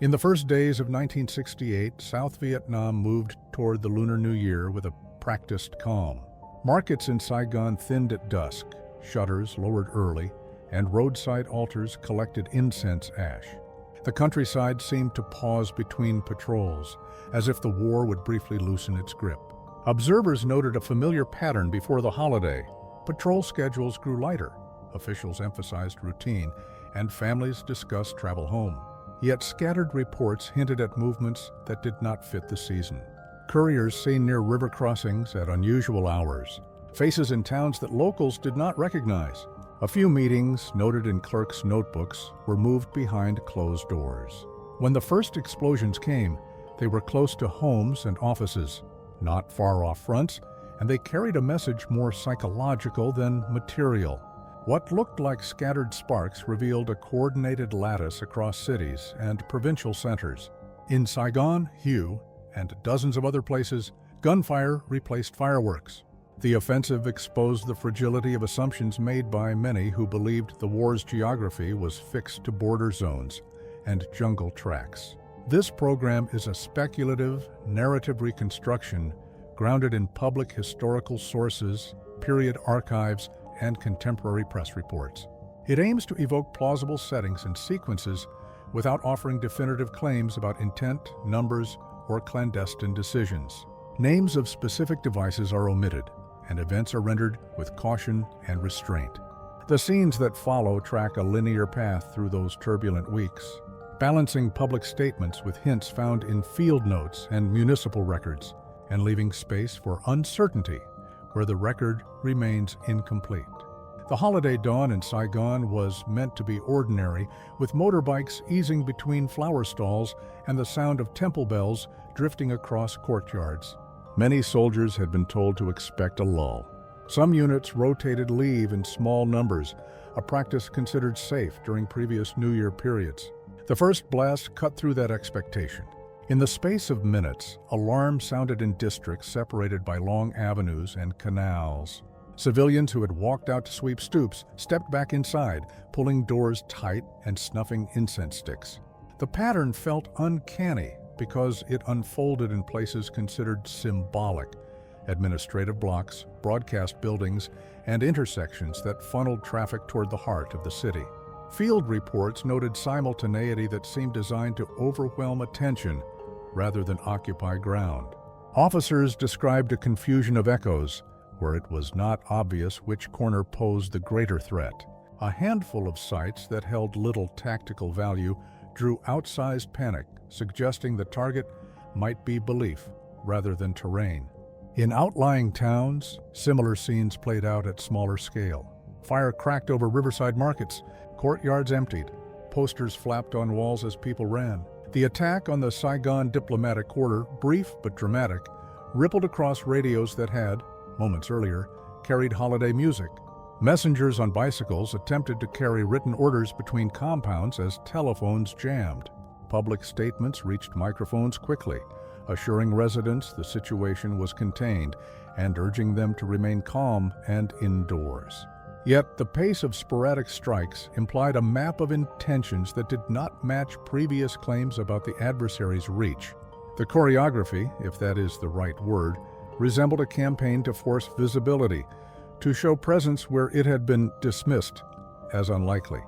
In the first days of 1968, South Vietnam moved toward the Lunar New Year with a practiced calm. Markets in Saigon thinned at dusk, shutters lowered early, and roadside altars collected incense ash. The countryside seemed to pause between patrols, as if the war would briefly loosen its grip. Observers noted a familiar pattern before the holiday. Patrol schedules grew lighter, officials emphasized routine, and families discussed travel home. Yet scattered reports hinted at movements that did not fit the season. Couriers seen near river crossings at unusual hours, faces in towns that locals did not recognize. A few meetings, noted in clerks' notebooks, were moved behind closed doors. When the first explosions came, they were close to homes and offices, not far off fronts, and they carried a message more psychological than material. What looked like scattered sparks revealed a coordinated lattice across cities and provincial centers. In Saigon, Hue, and dozens of other places, gunfire replaced fireworks. The offensive exposed the fragility of assumptions made by many who believed the war's geography was fixed to border zones and jungle tracts. This program is a speculative, narrative reconstruction grounded in public historical sources, period archives, and contemporary press reports. It aims to evoke plausible settings and sequences without offering definitive claims about intent, numbers, or clandestine decisions. Names of specific devices are omitted, and events are rendered with caution and restraint. The scenes that follow track a linear path through those turbulent weeks, balancing public statements with hints found in field notes and municipal records, and leaving space for uncertainty where the record remains incomplete. The holiday dawn in Saigon was meant to be ordinary, with motorbikes easing between flower stalls and the sound of temple bells drifting across courtyards. Many soldiers had been told to expect a lull. Some units rotated leave in small numbers, a practice considered safe during previous New Year periods. The first blast cut through that expectation. In the space of minutes, alarms sounded in districts separated by long avenues and canals. Civilians who had walked out to sweep stoops stepped back inside, pulling doors tight and snuffing incense sticks. The pattern felt uncanny because it unfolded in places considered symbolic: administrative blocks, broadcast buildings, and intersections that funneled traffic toward the heart of the city. Field reports noted simultaneity that seemed designed to overwhelm attention rather than occupy ground. Officers described a confusion of echoes, where it was not obvious which corner posed the greater threat. A handful of sites that held little tactical value drew outsized panic, suggesting the target might be belief rather than terrain. In outlying towns, similar scenes played out at smaller scale. Fire cracked over riverside markets, courtyards emptied, posters flapped on walls as people ran. The attack on the Saigon diplomatic quarter, brief but dramatic, rippled across radios that had, moments earlier, carried holiday music. Messengers on bicycles attempted to carry written orders between compounds as telephones jammed. Public statements reached microphones quickly, assuring residents the situation was contained and urging them to remain calm and indoors. Yet the pace of sporadic strikes implied a map of intentions that did not match previous claims about the adversary's reach. The choreography, if that is the right word, resembled a campaign to force visibility, to show presence where it had been dismissed as unlikely.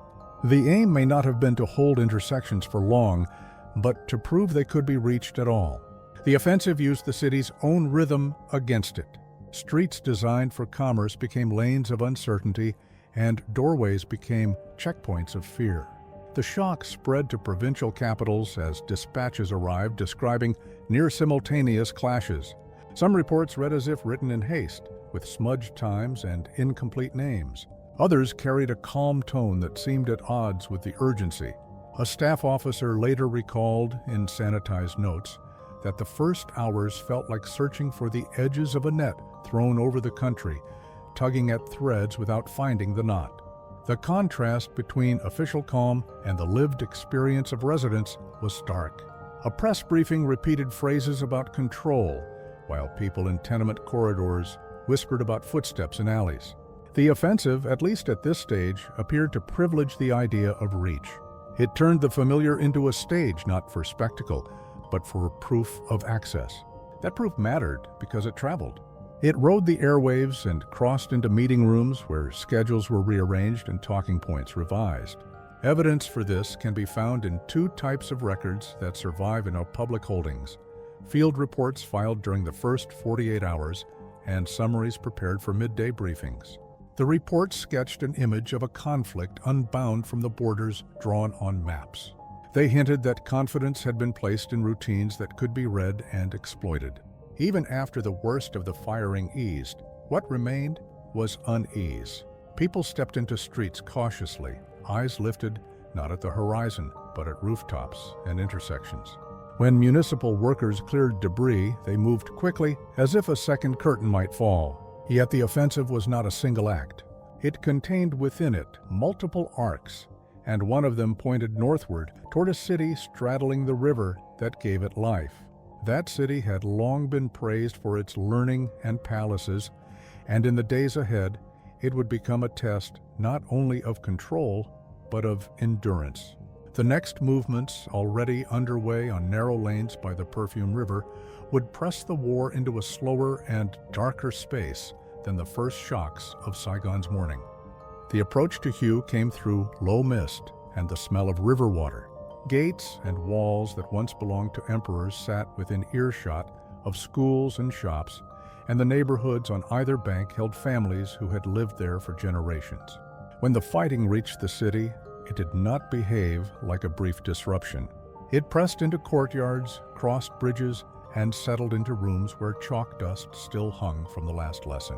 The aim may not have been to hold intersections for long, but to prove they could be reached at all. The offensive used the city's own rhythm against it. Streets designed for commerce became lanes of uncertainty, and doorways became checkpoints of fear. The shock spread to provincial capitals as dispatches arrived describing near-simultaneous clashes. Some reports read as if written in haste, with smudged times and incomplete names. Others carried a calm tone that seemed at odds with the urgency. A staff officer later recalled, in sanitized notes, that the first hours felt like searching for the edges of a net thrown over the country, tugging at threads without finding the knot. The contrast between official calm and the lived experience of residents was stark. A press briefing repeated phrases about control, while people in tenement corridors whispered about footsteps in alleys. The offensive, at least at this stage, appeared to privilege the idea of reach. It turned the familiar into a stage not for spectacle, but for proof of access. That proof mattered because it traveled. It rode the airwaves and crossed into meeting rooms where schedules were rearranged and talking points revised. Evidence for this can be found in two types of records that survive in our public holdings: field reports filed during the first 48 hours and summaries prepared for midday briefings. The reports sketched an image of a conflict unbound from the borders drawn on maps. They hinted that confidence had been placed in routines that could be read and exploited. Even after the worst of the firing eased, what remained was unease. People stepped into streets cautiously, eyes lifted not at the horizon, but at rooftops and intersections. When municipal workers cleared debris, they moved quickly as if a second curtain might fall. Yet the offensive was not a single act. It contained within it multiple arcs, and one of them pointed northward toward a city straddling the river that gave it life. That city had long been praised for its learning and palaces, and in the days ahead, it would become a test not only of control, but of endurance. The next movements, already underway on narrow lanes by the Perfume River, would press the war into a slower and darker space than the first shocks of Saigon's morning. The approach to Hue came through low mist and the smell of river water. Gates and walls that once belonged to emperors sat within earshot of schools and shops, and the neighborhoods on either bank held families who had lived there for generations. When the fighting reached the city, it did not behave like a brief disruption. It pressed into courtyards, crossed bridges, and settled into rooms where chalk dust still hung from the last lesson.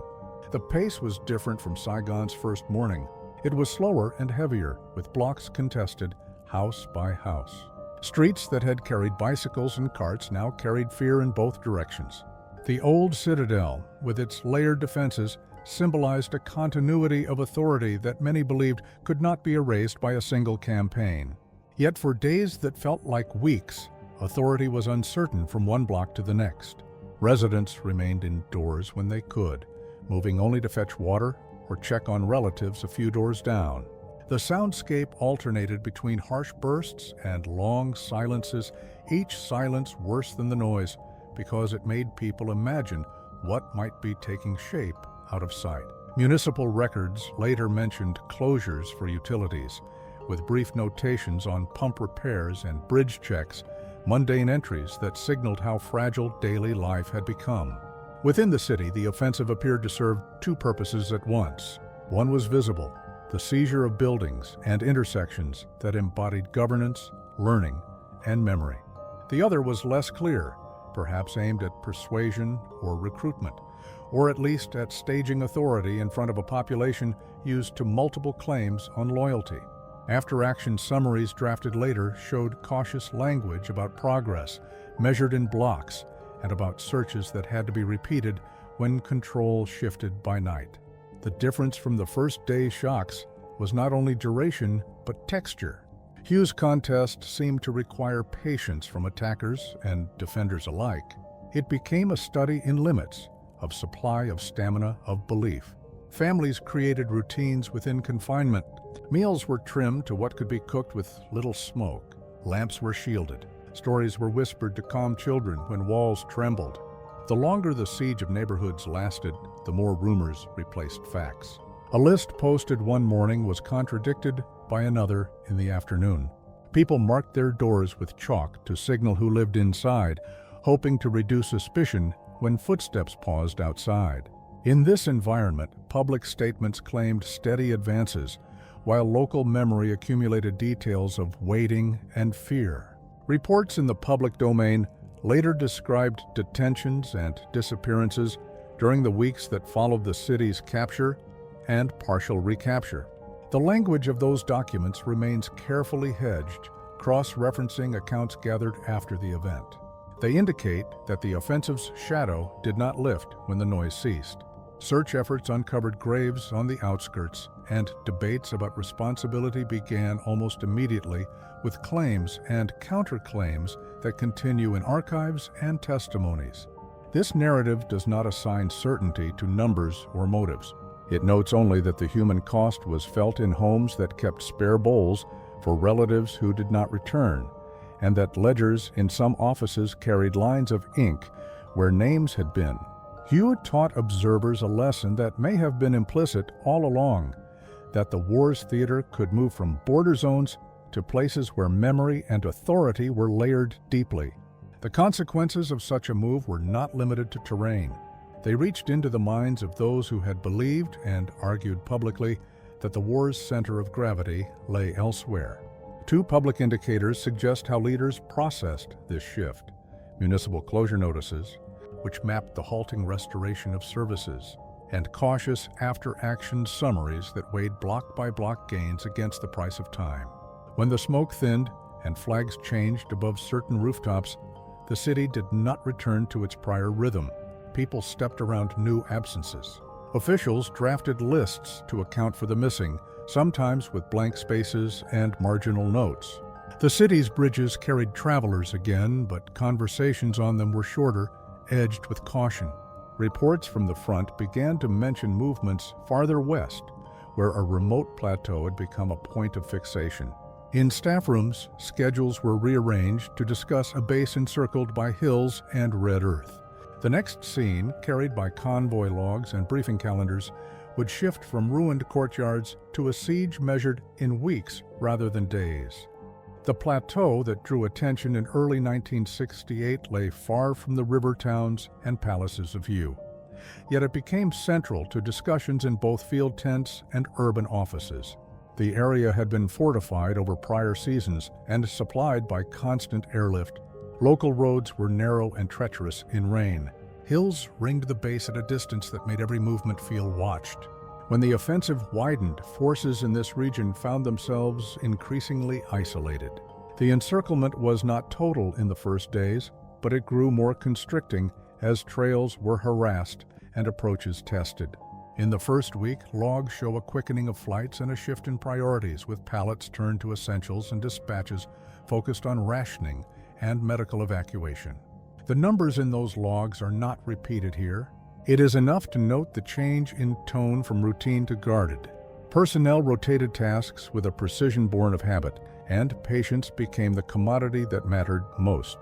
The pace was different from Saigon's first morning. It was slower and heavier, with blocks contested, house by house. Streets that had carried bicycles and carts now carried fear in both directions. The old citadel, with its layered defenses, symbolized a continuity of authority that many believed could not be erased by a single campaign. Yet for days that felt like weeks, authority was uncertain from one block to the next. Residents remained indoors when they could, moving only to fetch water or check on relatives a few doors down. The soundscape alternated between harsh bursts and long silences, each silence worse than the noise, because it made people imagine what might be taking shape out of sight. Municipal records later mentioned closures for utilities, with brief notations on pump repairs and bridge checks, mundane entries that signaled how fragile daily life had become. Within the city, the offensive appeared to serve two purposes at once. One was visible: the seizure of buildings and intersections that embodied governance, learning, and memory. The other was less clear, perhaps aimed at persuasion or recruitment, or at least at staging authority in front of a population used to multiple claims on loyalty. After-action summaries drafted later showed cautious language about progress, measured in blocks, and about searches that had to be repeated when control shifted by night. The difference from the first day's shocks was not only duration, but texture. Hue's contest seemed to require patience from attackers and defenders alike. It became a study in limits, of supply, of stamina, of belief. Families created routines within confinement. Meals were trimmed to what could be cooked with little smoke. Lamps were shielded. Stories were whispered to calm children when walls trembled. The longer the siege of neighborhoods lasted, the more rumors replaced facts. A list posted one morning was contradicted by another in the afternoon. People marked their doors with chalk to signal who lived inside, hoping to reduce suspicion when footsteps paused outside. In this environment, public statements claimed steady advances, while local memory accumulated details of waiting and fear. Reports in the public domain later described detentions and disappearances during the weeks that followed the city's capture and partial recapture. The language of those documents remains carefully hedged, cross-referencing accounts gathered after the event. They indicate that the offensive's shadow did not lift when the noise ceased. Search efforts uncovered graves on the outskirts, and debates about responsibility began almost immediately, with claims and counterclaims that continue in archives and testimonies. This narrative does not assign certainty to numbers or motives. It notes only that the human cost was felt in homes that kept spare bowls for relatives who did not return, and that ledgers in some offices carried lines of ink where names had been. Hugh taught observers a lesson that may have been implicit all along, that the war's theater could move from border zones to places where memory and authority were layered deeply. The consequences of such a move were not limited to terrain. They reached into the minds of those who had believed and argued publicly that the war's center of gravity lay elsewhere. Two public indicators suggest how leaders processed this shift: municipal closure notices, which mapped the halting restoration of services, and cautious after-action summaries that weighed block-by-block gains against the price of time. When the smoke thinned and flags changed above certain rooftops, the city did not return to its prior rhythm. People stepped around new absences. Officials drafted lists to account for the missing, sometimes with blank spaces and marginal notes. The city's bridges carried travelers again, but conversations on them were shorter, edged with caution. Reports from the front began to mention movements farther west, where a remote plateau had become a point of fixation. In staff rooms, schedules were rearranged to discuss a base encircled by hills and red earth. The next scene, carried by convoy logs and briefing calendars, would shift from ruined courtyards to a siege measured in weeks rather than days. The plateau that drew attention in early 1968 lay far from the river towns and palaces of view. Yet it became central to discussions in both field tents and urban offices. The area had been fortified over prior seasons and supplied by constant airlift. Local roads were narrow and treacherous in rain. Hills ringed the base at a distance that made every movement feel watched. When the offensive widened, forces in this region found themselves increasingly isolated. The encirclement was not total in the first days, but it grew more constricting as trails were harassed and approaches tested. In the first week, logs show a quickening of flights and a shift in priorities, with pallets turned to essentials and dispatches focused on rationing and medical evacuation. The numbers in those logs are not repeated here. It is enough to note the change in tone from routine to guarded. Personnel rotated tasks with a precision born of habit, and patience became the commodity that mattered most.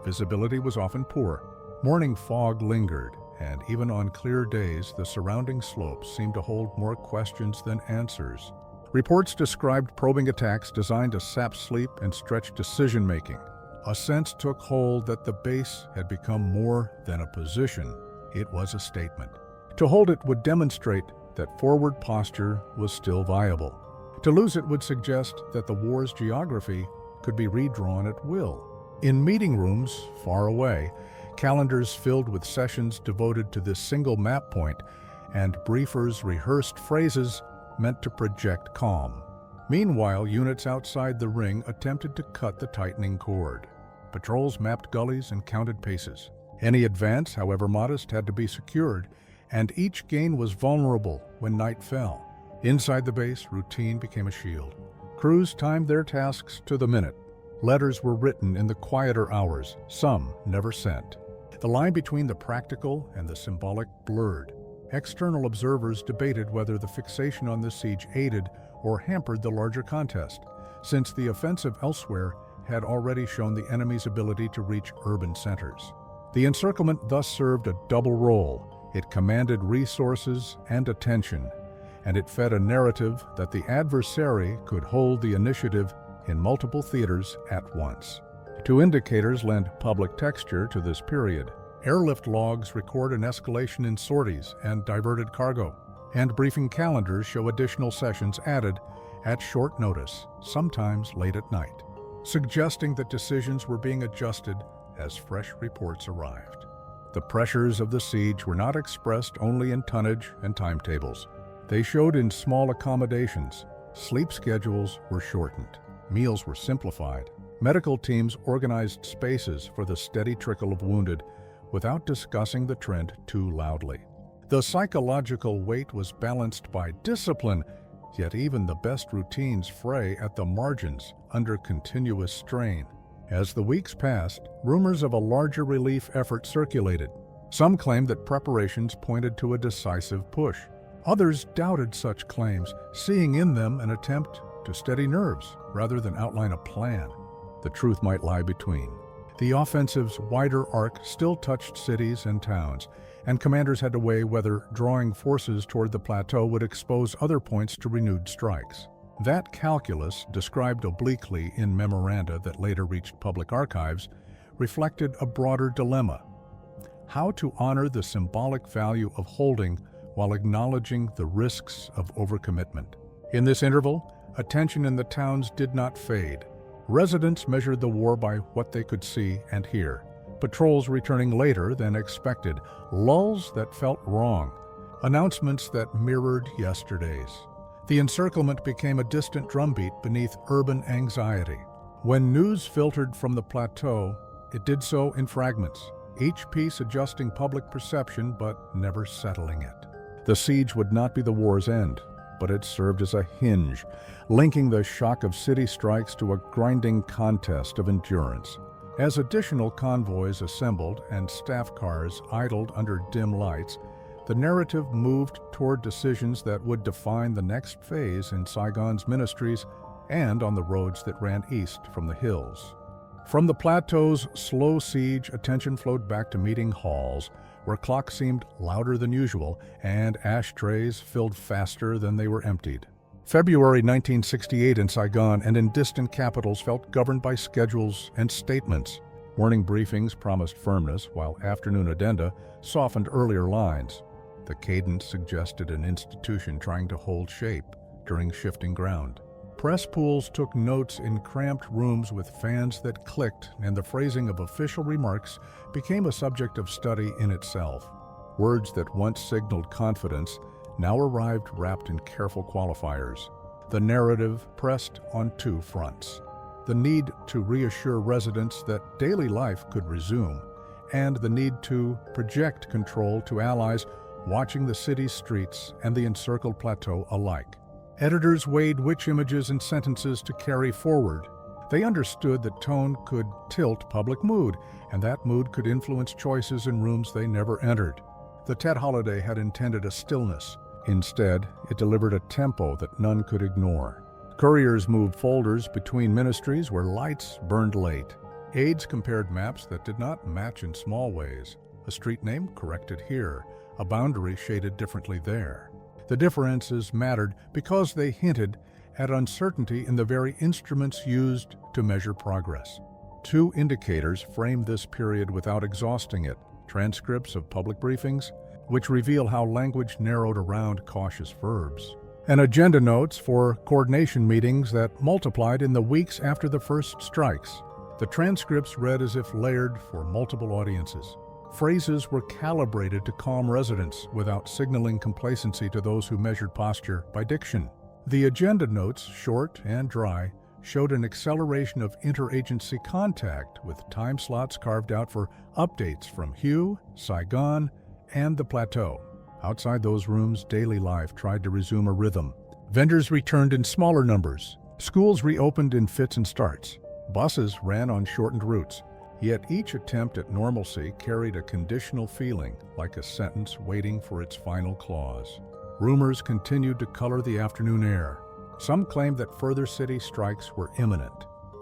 Visibility was often poor. Morning fog lingered, and even on clear days, the surrounding slopes seemed to hold more questions than answers. Reports described probing attacks designed to sap sleep and stretch decision-making. A sense took hold that the base had become more than a position. It was a statement. To hold it would demonstrate that forward posture was still viable. To lose it would suggest that the war's geography could be redrawn at will. In meeting rooms far away, calendars filled with sessions devoted to this single map point, and briefers rehearsed phrases meant to project calm. Meanwhile, units outside the ring attempted to cut the tightening cord. Patrols mapped gullies and counted paces. Any advance, however modest, had to be secured, and each gain was vulnerable when night fell. Inside the base, routine became a shield. Crews timed their tasks to the minute. Letters were written in the quieter hours, some never sent. The line between the practical and the symbolic blurred. External observers debated whether the fixation on the siege aided or hampered the larger contest, since the offensive elsewhere had already shown the enemy's ability to reach urban centers. The encirclement thus served a double role. It commanded resources and attention, and it fed a narrative that the adversary could hold the initiative in multiple theaters at once. Two indicators lend public texture to this period. Airlift logs record an escalation in sorties and diverted cargo, and briefing calendars show additional sessions added at short notice, sometimes late at night, suggesting that decisions were being adjusted as fresh reports arrived. The pressures of the siege were not expressed only in tonnage and timetables. They showed in small accommodations. Sleep schedules were shortened. Meals were simplified. Medical teams organized spaces for the steady trickle of wounded without discussing the trend too loudly. The psychological weight was balanced by discipline, yet even the best routines fray at the margins under continuous strain. As the weeks passed, rumors of a larger relief effort circulated. Some claimed that preparations pointed to a decisive push. Others doubted such claims, seeing in them an attempt to steady nerves rather than outline a plan. The truth might lie between. The offensive's wider arc still touched cities and towns, and commanders had to weigh whether drawing forces toward the plateau would expose other points to renewed strikes. That calculus, described obliquely in memoranda that later reached public archives, reflected a broader dilemma: how to honor the symbolic value of holding while acknowledging the risks of overcommitment. In this interval, attention in the towns did not fade. Residents measured the war by what they could see and hear. Patrols returning later than expected, lulls that felt wrong, announcements that mirrored yesterday's. The encirclement became a distant drumbeat beneath urban anxiety. When news filtered from the plateau, it did so in fragments, each piece adjusting public perception but never settling it. The siege would not be the war's end, but it served as a hinge, linking the shock of city strikes to a grinding contest of endurance. As additional convoys assembled and staff cars idled under dim lights, the narrative moved toward decisions that would define the next phase in Saigon's ministries and on the roads that ran east from the hills. From the plateau's slow siege, attention flowed back to meeting halls, where clocks seemed louder than usual and ashtrays filled faster than they were emptied. February 1968 in Saigon and in distant capitals felt governed by schedules and statements. Morning briefings promised firmness, while afternoon addenda softened earlier lines. The cadence suggested an institution trying to hold shape during shifting ground. Press pools took notes in cramped rooms with fans that clicked, and the phrasing of official remarks became a subject of study in itself. Words that once signaled confidence now arrived wrapped in careful qualifiers. The narrative pressed on two fronts: the need to reassure residents that daily life could resume, and the need to project control to allies watching the city's streets and the encircled plateau alike. Editors weighed which images and sentences to carry forward. They understood that tone could tilt public mood, and that mood could influence choices in rooms they never entered. The Tet holiday had intended a stillness. Instead, it delivered a tempo that none could ignore. Couriers moved folders between ministries where lights burned late. Aides compared maps that did not match in small ways. A street name corrected here, a boundary shaded differently there. The differences mattered because they hinted at uncertainty in the very instruments used to measure progress. Two indicators frame this period without exhausting it: transcripts of public briefings, which reveal how language narrowed around cautious verbs, and agenda notes for coordination meetings that multiplied in the weeks after the first strikes. The transcripts read as if layered for multiple audiences. Phrases were calibrated to calm residents without signaling complacency to those who measured posture by diction. The agenda notes, short and dry, showed an acceleration of interagency contact, with time slots carved out for updates from Hue, Saigon, and the plateau. Outside those rooms, daily life tried to resume a rhythm. Vendors returned in smaller numbers. Schools reopened in fits and starts. Buses ran on shortened routes. Yet each attempt at normalcy carried a conditional feeling, like a sentence waiting for its final clause. Rumors continued to color the afternoon air. Some claimed that further city strikes were imminent.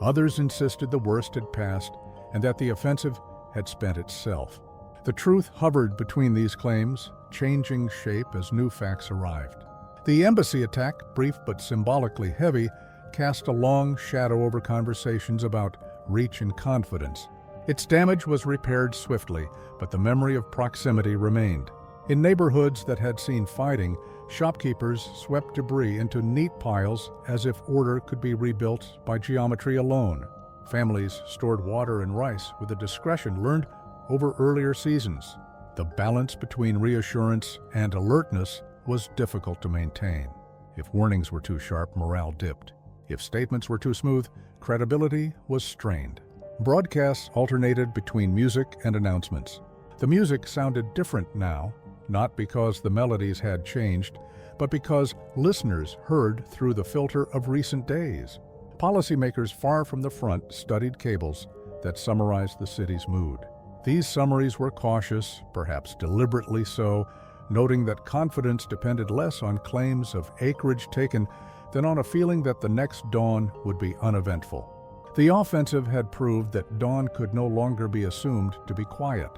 Others insisted the worst had passed and that the offensive had spent itself. The truth hovered between these claims, changing shape as new facts arrived. The embassy attack, brief but symbolically heavy, cast a long shadow over conversations about reach and confidence. Its damage was repaired swiftly, but the memory of proximity remained. In neighborhoods that had seen fighting, shopkeepers swept debris into neat piles as if order could be rebuilt by geometry alone. Families stored water and rice with a discretion learned over earlier seasons. The balance between reassurance and alertness was difficult to maintain. If warnings were too sharp, morale dipped. If statements were too smooth, credibility was strained. Broadcasts alternated between music and announcements. The music sounded different now, not because the melodies had changed, but because listeners heard through the filter of recent days. Policymakers far from the front studied cables that summarized the city's mood. These summaries were cautious, perhaps deliberately so, noting that confidence depended less on claims of acreage taken than on a feeling that the next dawn would be uneventful. The offensive had proved that dawn could no longer be assumed to be quiet.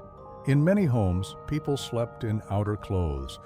In many homes, people slept in outer clothes,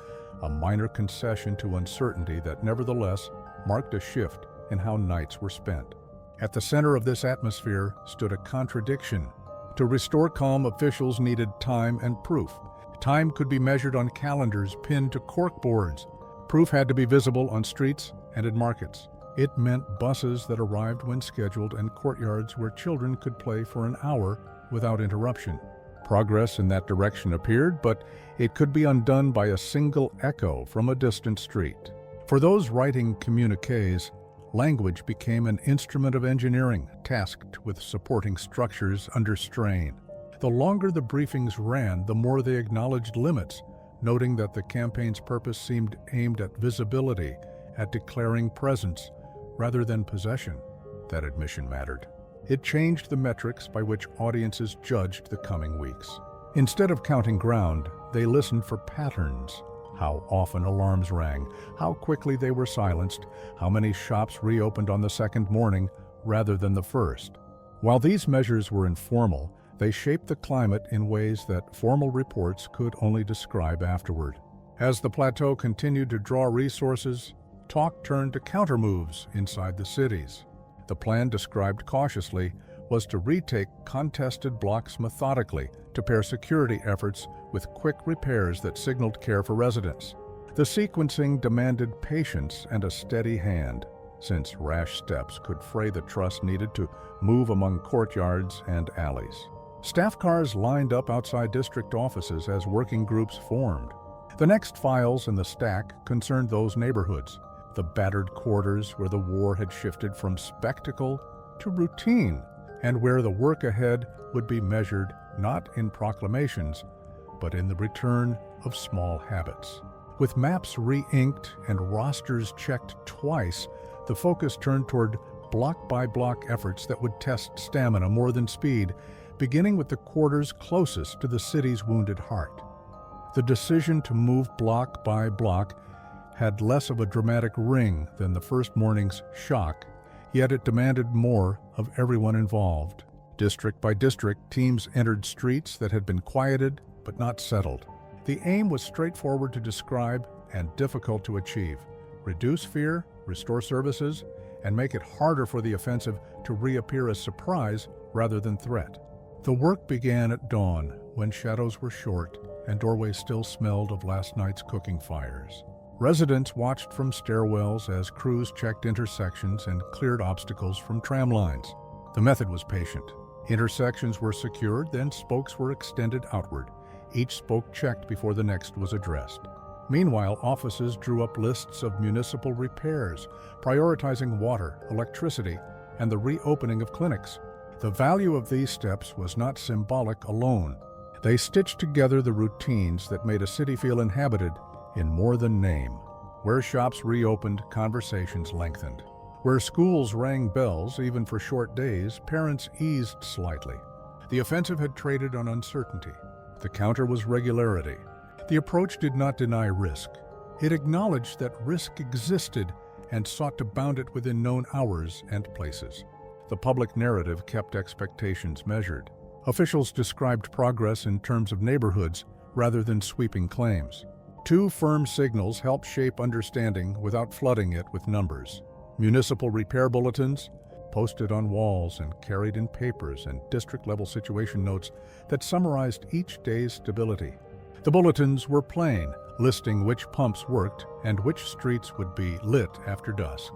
a minor concession to uncertainty that nevertheless marked a shift in how nights were spent. At the center of this atmosphere stood a contradiction. To restore calm, officials needed time and proof. Time could be measured on calendars pinned to corkboards. Proof had to be visible on streets and in markets. It meant buses that arrived when scheduled and courtyards where children could play for an hour without interruption. Progress in that direction appeared, but it could be undone by a single echo from a distant street. For those writing communiques, language became an instrument of engineering, tasked with supporting structures under strain. The longer the briefings ran, the more they acknowledged limits, noting that the campaign's purpose seemed aimed at visibility, at declaring presence, rather than possession. That admission mattered. It changed the metrics by which audiences judged the coming weeks. Instead of counting ground, they listened for patterns. How often alarms rang, how quickly they were silenced, how many shops reopened on the second morning rather than the first. While these measures were informal, they shaped the climate in ways that formal reports could only describe afterward. As the plateau continued to draw resources, talk turned to countermoves inside the cities. The plan, described cautiously, was to retake contested blocks methodically, to pair security efforts with quick repairs that signaled care for residents. The sequencing demanded patience and a steady hand, since rash steps could fray the trust needed to move among courtyards and alleys. Staff cars lined up outside district offices as working groups formed. The next files in the stack concerned those neighborhoods, the battered quarters where the war had shifted from spectacle to routine, and where the work ahead would be measured not in proclamations, but in the return of small habits. With maps re-inked and rosters checked twice, the focus turned toward block-by-block efforts that would test stamina more than speed, beginning with the quarters closest to the city's wounded heart. The decision to move block by block had less of a dramatic ring than the first morning's shock, yet it demanded more of everyone involved. District by district, teams entered streets that had been quieted but not settled. The aim was straightforward to describe and difficult to achieve: reduce fear, restore services, and make it harder for the offensive to reappear as surprise rather than threat. The work began at dawn, when shadows were short and doorways still smelled of last night's cooking fires. Residents watched from stairwells as crews checked intersections and cleared obstacles from tram lines. The method was patient. Intersections were secured, then spokes were extended outward. Each spoke checked before the next was addressed. Meanwhile, offices drew up lists of municipal repairs, prioritizing water, electricity, and the reopening of clinics. The value of these steps was not symbolic alone. They stitched together the routines that made a city feel inhabited in more than name. Where shops reopened, conversations lengthened. Where schools rang bells, even for short days, parents eased slightly. The offensive had traded on uncertainty. The counter was regularity. The approach did not deny risk. It acknowledged that risk existed and sought to bound it within known hours and places. The public narrative kept expectations measured. Officials described progress in terms of neighborhoods rather than sweeping claims. Two firm signals helped shape understanding without flooding it with numbers. Municipal repair bulletins, posted on walls and carried in papers, and district-level situation notes that summarized each day's stability. The bulletins were plain, listing which pumps worked and which streets would be lit after dusk.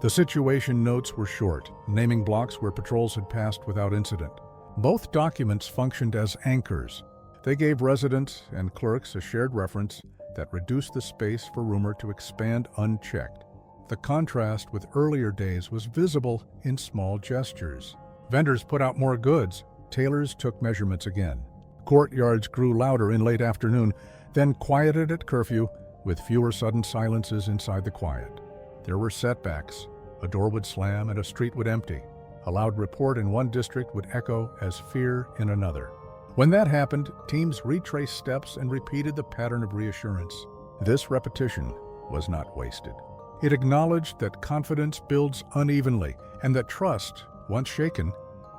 The situation notes were short, naming blocks where patrols had passed without incident. Both documents functioned as anchors. They gave residents and clerks a shared reference that reduced the space for rumor to expand unchecked. The contrast with earlier days was visible in small gestures. Vendors put out more goods. Tailors took measurements again. Courtyards grew louder in late afternoon, then quieted at curfew, with fewer sudden silences inside the quiet. There were setbacks. A door would slam and a street would empty. A loud report in one district would echo as fear in another. When that happened, teams retraced steps and repeated the pattern of reassurance. This repetition was not wasted. It acknowledged that confidence builds unevenly and that trust, once shaken,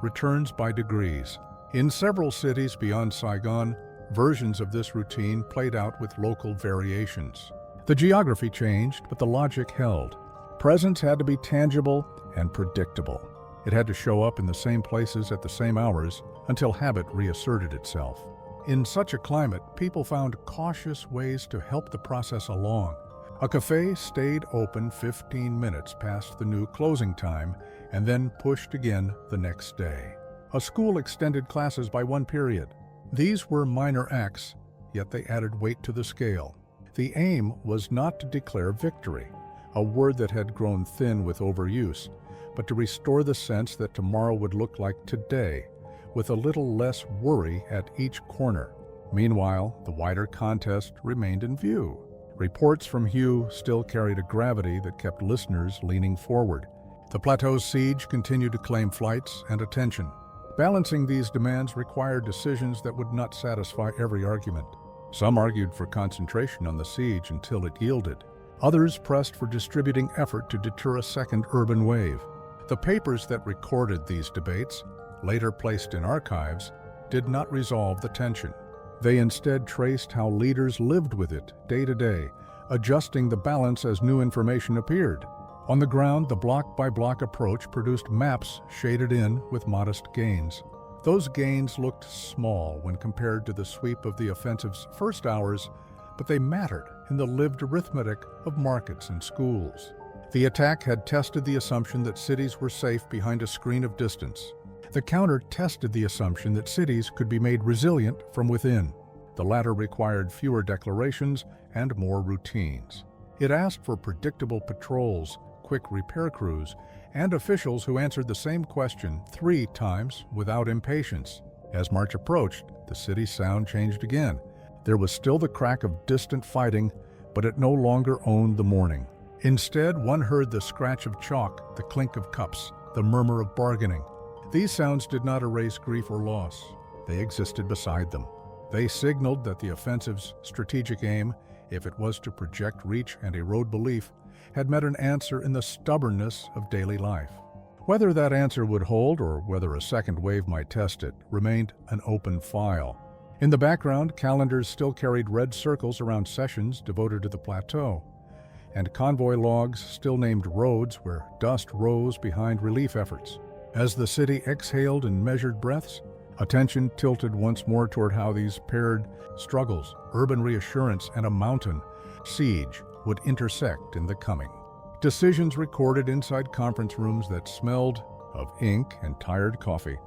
returns by degrees. In several cities beyond Saigon, versions of this routine played out with local variations. The geography changed, but the logic held. Presence had to be tangible and predictable. It had to show up in the same places at the same hours until habit reasserted itself. In such a climate, people found cautious ways to help the process along. A cafe stayed open 15 minutes past the new closing time and then pushed again the next day. A school extended classes by one period. These were minor acts, yet they added weight to the scale. The aim was not to declare victory, a word that had grown thin with overuse, but to restore the sense that tomorrow would look like today, with a little less worry at each corner. Meanwhile, the wider contest remained in view. Reports from Hue still carried a gravity that kept listeners leaning forward. The plateau's siege continued to claim flights and attention. Balancing these demands required decisions that would not satisfy every argument. Some argued for concentration on the siege until it yielded. Others pressed for distributing effort to deter a second urban wave. The papers that recorded these debates, later placed in archives, did not resolve the tension. They instead traced how leaders lived with it day to day, adjusting the balance as new information appeared. On the ground, the block-by-block approach produced maps shaded in with modest gains. Those gains looked small when compared to the sweep of the offensive's first hours, but they mattered in the lived arithmetic of markets and schools. The attack had tested the assumption that cities were safe behind a screen of distance. The counter tested the assumption that cities could be made resilient from within. The latter required fewer declarations and more routines. It asked for predictable patrols, quick repair crews, and officials who answered the same question 3 times without impatience. As March approached, the city's sound changed again. There was still the crack of distant fighting, but it no longer owned the morning. Instead, one heard the scratch of chalk, the clink of cups, the murmur of bargaining. These sounds did not erase grief or loss. They existed beside them. They signaled that the offensive's strategic aim, if it was to project reach and erode belief, had met an answer in the stubbornness of daily life. Whether that answer would hold or whether a second wave might test it remained an open file. In the background, calendars still carried red circles around sessions devoted to the plateau, and convoy logs still named roads where dust rose behind relief efforts. As the city exhaled in measured breaths, attention tilted once more toward how these paired struggles, urban reassurance, and a mountain siege would intersect in the coming. Decisions recorded inside conference rooms that smelled of ink and tired coffee.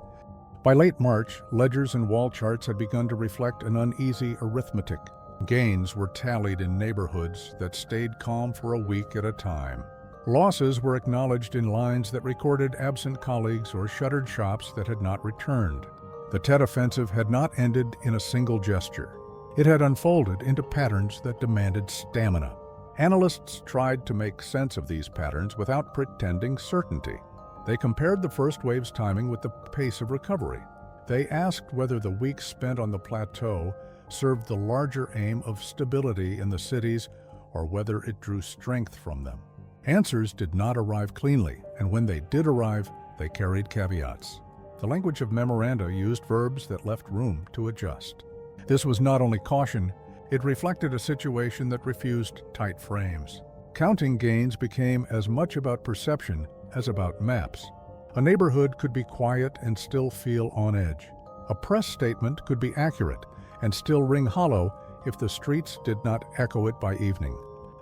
By late March, ledgers and wall charts had begun to reflect an uneasy arithmetic. Gains were tallied in neighborhoods that stayed calm for a week at a time. Losses were acknowledged in lines that recorded absent colleagues or shuttered shops that had not returned. The Tet Offensive had not ended in a single gesture. It had unfolded into patterns that demanded stamina. Analysts tried to make sense of these patterns without pretending certainty. They compared the first wave's timing with the pace of recovery. They asked whether the weeks spent on the plateau served the larger aim of stability in the cities or whether it drew strength from them. Answers did not arrive cleanly, and when they did arrive, they carried caveats. The language of memoranda used verbs that left room to adjust. This was not only caution, it reflected a situation that refused tight frames. Counting gains became as much about perception as about maps. A neighborhood could be quiet and still feel on edge. A press statement could be accurate and still ring hollow if the streets did not echo it by evening.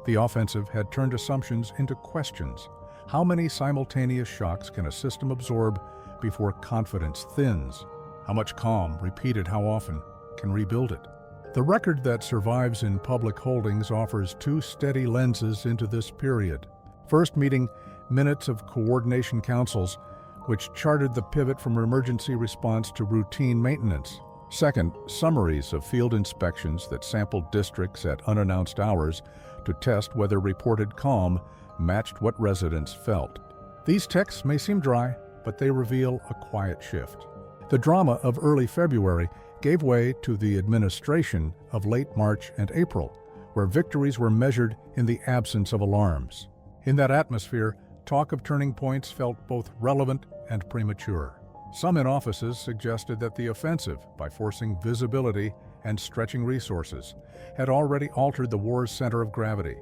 The offensive had turned assumptions into questions. How many simultaneous shocks can a system absorb before confidence thins? How much calm, repeated how often, can rebuild it? The record that survives in public holdings offers 2 steady lenses into this period. First, meeting minutes of coordination councils, which charted the pivot from emergency response to routine maintenance. Second, summaries of field inspections that sampled districts at unannounced hours to test whether reported calm matched what residents felt. These texts may seem dry, but they reveal a quiet shift. The drama of early February gave way to the administration of late March and April, where victories were measured in the absence of alarms. In that atmosphere, talk of turning points felt both relevant and premature. Some in offices suggested that the offensive, by forcing visibility and stretching resources, had already altered the war's center of gravity.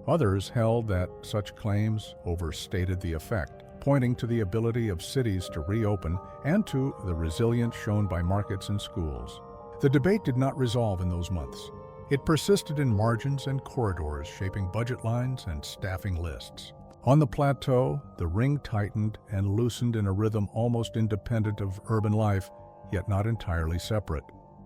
Others held that such claims overstated the effect, pointing to the ability of cities to reopen and to the resilience shown by markets and schools. The debate did not resolve in those months. It persisted in margins and corridors, shaping budget lines and staffing lists. On the plateau, the ring tightened and loosened in a rhythm almost independent of urban life, yet not entirely separate.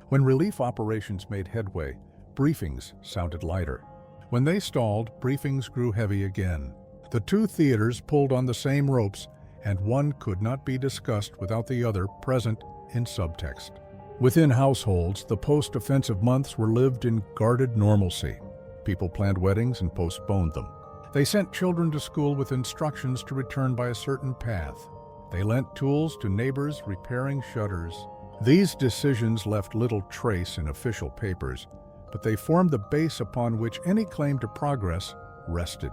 When relief operations made headway, briefings sounded lighter. When they stalled, briefings grew heavy again. The two theaters pulled on the same ropes, and one could not be discussed without the other present in subtext. Within households, the post-offensive months were lived in guarded normalcy. People planned weddings and postponed them. They sent children to school with instructions to return by a certain path. They lent tools to neighbors repairing shutters. These decisions left little trace in official papers, but they formed the base upon which any claim to progress rested.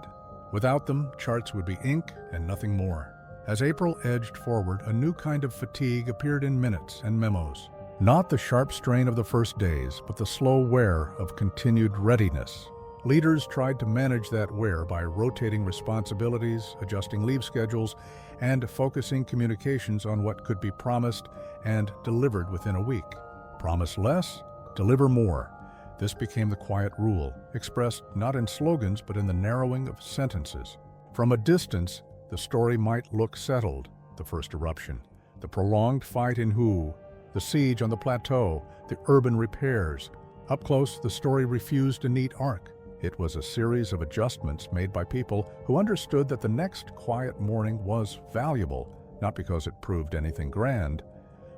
Without them, charts would be ink and nothing more. As April edged forward, a new kind of fatigue appeared in minutes and memos. Not the sharp strain of the first days, but the slow wear of continued readiness. Leaders tried to manage that wear by rotating responsibilities, adjusting leave schedules, and focusing communications on what could be promised and delivered within a week. Promise less, deliver more. This became the quiet rule, expressed not in slogans but in the narrowing of sentences. From a distance, the story might look settled: the first eruption, the prolonged fight in Hu, the siege on the plateau, the urban repairs. Up close, the story refused a neat arc. It was a series of adjustments made by people who understood that the next quiet morning was valuable, not because it proved anything grand,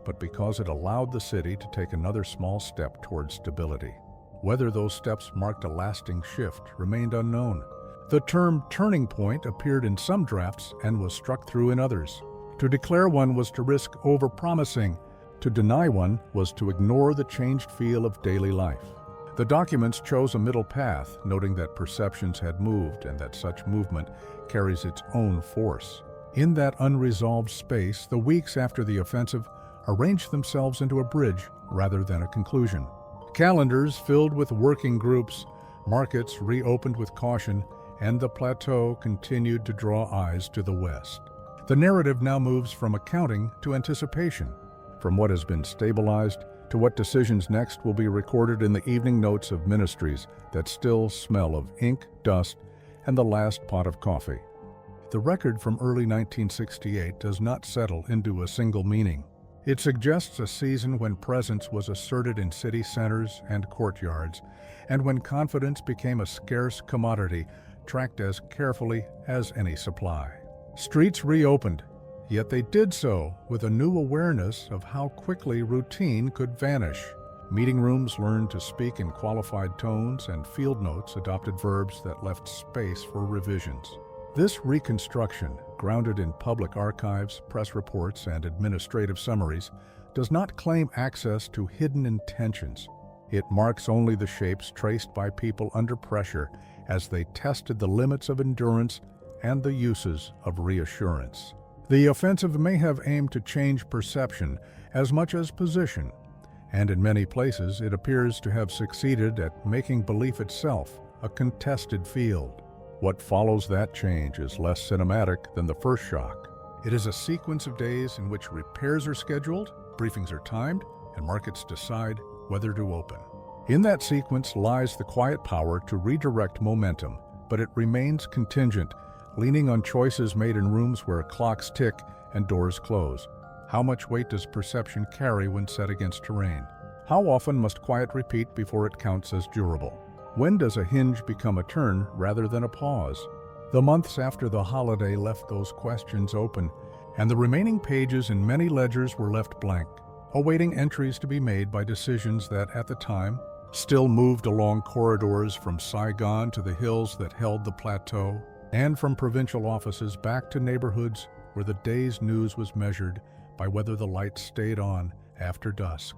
but because it allowed the city to take another small step towards stability. Whether those steps marked a lasting shift remained unknown. The term turning point appeared in some drafts and was struck through in others. To declare one was to risk overpromising. To deny one was to ignore the changed feel of daily life. The documents chose a middle path, noting that perceptions had moved and that such movement carries its own force. In that unresolved space, the weeks after the offensive arranged themselves into a bridge rather than a conclusion. Calendars filled with working groups, markets reopened with caution, and the plateau continued to draw eyes to the west. The narrative now moves from accounting to anticipation, from what has been stabilized to what decisions next will be recorded in the evening notes of ministries that still smell of ink, dust, and the last pot of coffee. The record from early 1968 does not settle into a single meaning. It suggests a season when presence was asserted in city centers and courtyards, and when confidence became a scarce commodity tracked as carefully as any supply. Streets reopened, yet they did so with a new awareness of how quickly routine could vanish. Meeting rooms learned to speak in qualified tones, and field notes adopted verbs that left space for revisions. This reconstruction, grounded in public archives, press reports, and administrative summaries, does not claim access to hidden intentions. It marks only the shapes traced by people under pressure as they tested the limits of endurance and the uses of reassurance. The offensive may have aimed to change perception as much as position, and in many places it appears to have succeeded at making belief itself a contested field. What follows that change is less cinematic than the first shock. It is a sequence of days in which repairs are scheduled, briefings are timed, and markets decide whether to open. In that sequence lies the quiet power to redirect momentum, but it remains contingent, leaning on choices made in rooms where clocks tick and doors close. How much weight does perception carry when set against terrain? How often must quiet repeat before it counts as durable? When does a hinge become a turn rather than a pause? The months after the holiday left those questions open, and the remaining pages in many ledgers were left blank, awaiting entries to be made by decisions that, at the time, still moved along corridors from Saigon to the hills that held the plateau, and from provincial offices back to neighborhoods where the day's news was measured by whether the lights stayed on after dusk.